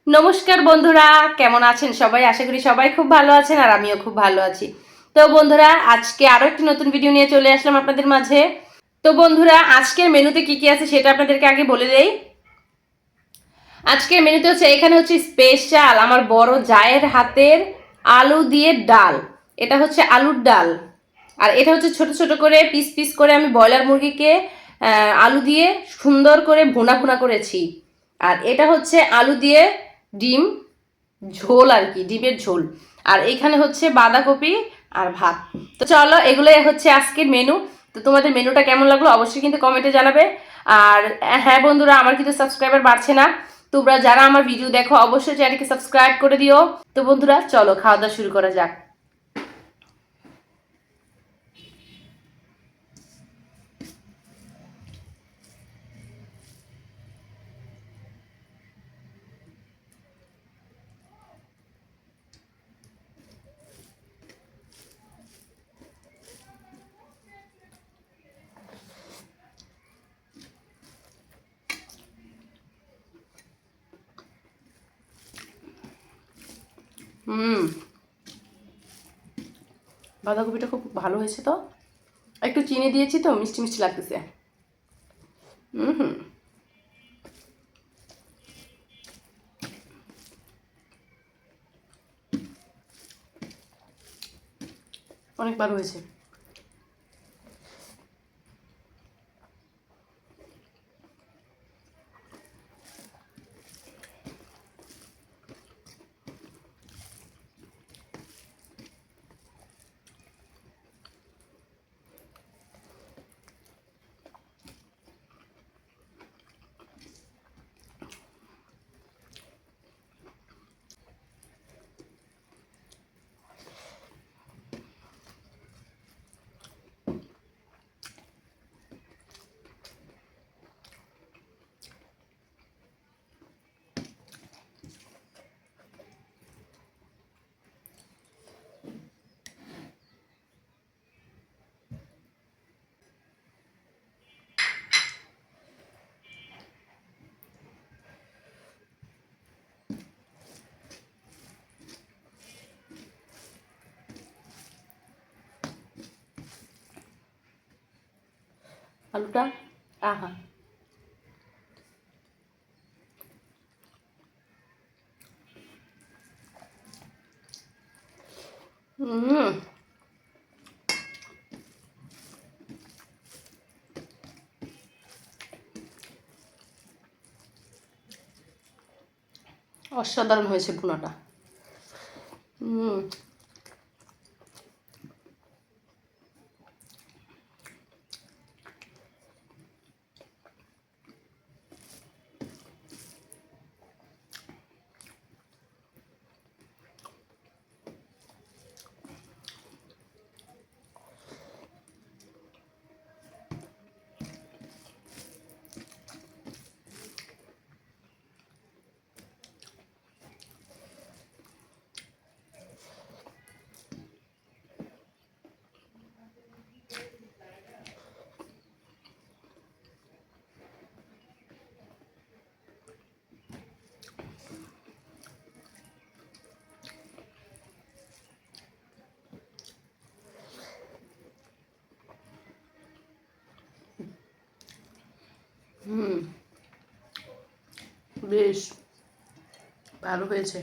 নমস্কার বন্ধুরা, কেমন আছেন সবাই? আশা করি সবাই খুব ভালো আছেন আর আমিও খুব ভালো আছি। তো বন্ধুরা, আজকে আরো একটি নতুন ভিডিও নিয়ে চলে আসলাম আপনাদের মাঝে। তো বন্ধুরা, আজকের মেনুতে কি কি আছে সেটা আপনাদেরকে আগে বলে দেই। আজকের মেনুতে হচ্ছে এখানে হচ্ছে স্পেশাল আমার বড় জায়ের হাতের আলু দিয়ে ডাল। এটা হচ্ছে আলুর ডাল। আর এটা হচ্ছে ছোট ছোট করে পিস পিস করে আমি ব্রয়লার মুরগিকে আলু দিয়ে সুন্দর করে ভুনা ভুনা করেছি। আর এটা হচ্ছে আলু দিয়ে ডিম ঝোল, আর কি ডিমের ঝোল। আর এইখানে হচ্ছে বাঁধাকপি আর ভাত। তো চলো, এগুলোই হচ্ছে আজকের মেনু। তো তোমাদের মেনুটা কেমন লাগলো অবশ্যই কিন্তু কমেন্টে জানাবে। আর হ্যাঁ বন্ধুরা, আমার কিন্তু সাবস্ক্রাইবার বাড়ছে না। তোমরা যারা আমার ভিডিও দেখো অবশ্যই চ্যানেলকে সাবস্ক্রাইব করে দিও। তো বন্ধুরা, চলো খাওয়া দাওয়া শুরু করা যাক। হুম, বাঁধাকপিটা খুব ভালো হয়েছে। তো একটু চিনি দিয়েছি তো মিষ্টি মিষ্টি লাগতেছে। হুম হুম, অনেক ভালো হয়েছে। আলুটা আহা। হুম, অসাধারণ হয়েছে ভুনাটা। হুম, হুম, বেশ ভালো হয়েছে।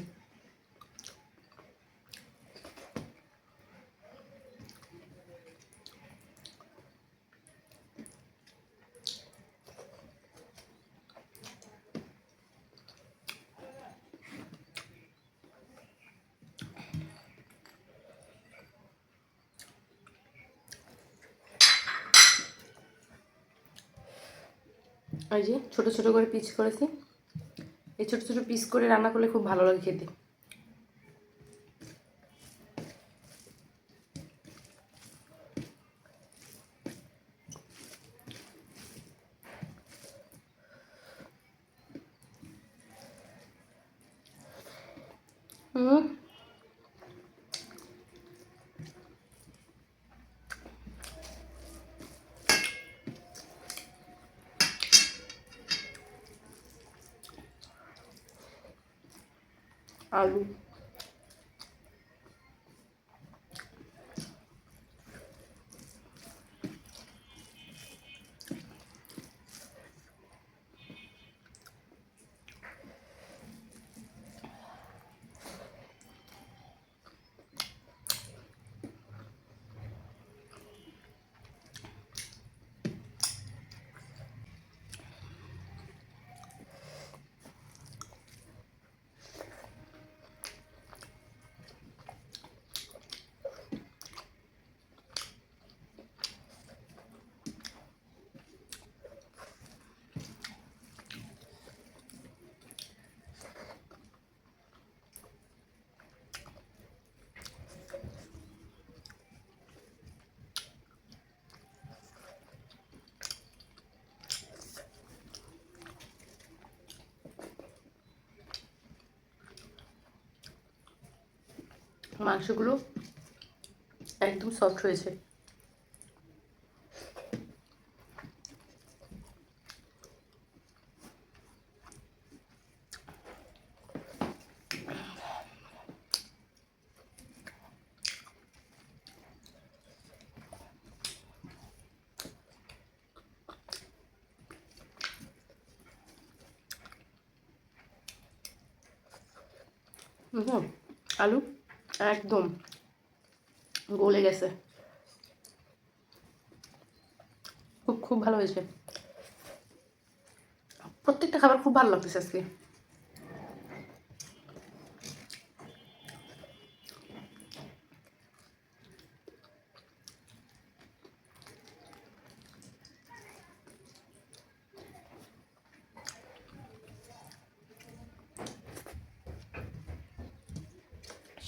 এই যে ছোট ছোট করে পিস করেছি। এই ছোট ছোট পিস করে রান্না করলে খুব ভালো লাগে খেতে। হুম, আলু, মাংসগুলো একদম সফট হয়েছে। আলু একদম গলে গেছে, খুব খুব ভালো হয়েছে। প্রত্যেকটা খাবার খুব ভালো লাগতেছে আজকে।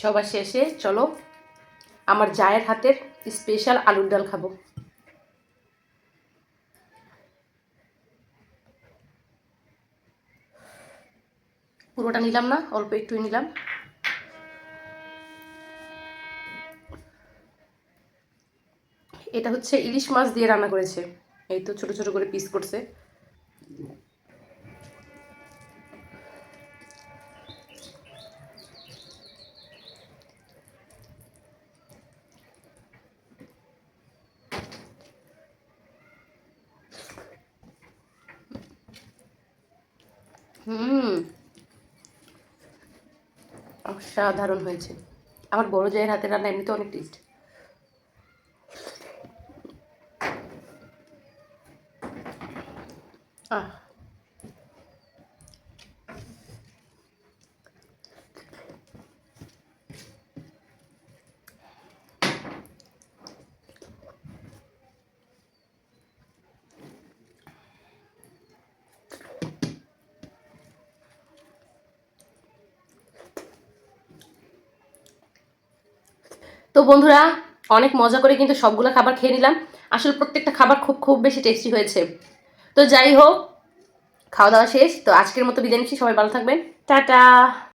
সবার শেষে চলো আমার জায়ের হাতের স্পেশাল আলুর ডাল খাবো। পুরোটা নিলাম না, অল্প একটুই নিলাম। এটা হচ্ছে ইলিশ মাছ দিয়ে রান্না করেছে, এই তো ছোট ছোট করে পিস করছে। অসাধারণ হয়েছে। আমার বড় জায়ের হাতের রান্না এমনিতে অনেক টেস্ট। তো বন্ধুরা, অনেক মজা করে কিন্তু সবগুলো খাবার খেয়ে নিলাম। আসলে প্রত্যেকটা খাবার খুব খুব বেশি টেস্টি হয়েছে। তো যাই হোক, খাওয়া দাওয়া শেষ। তো আজকের মতো বিদায় নিচ্ছি, সবাই ভালো থাকবেন, টাটা।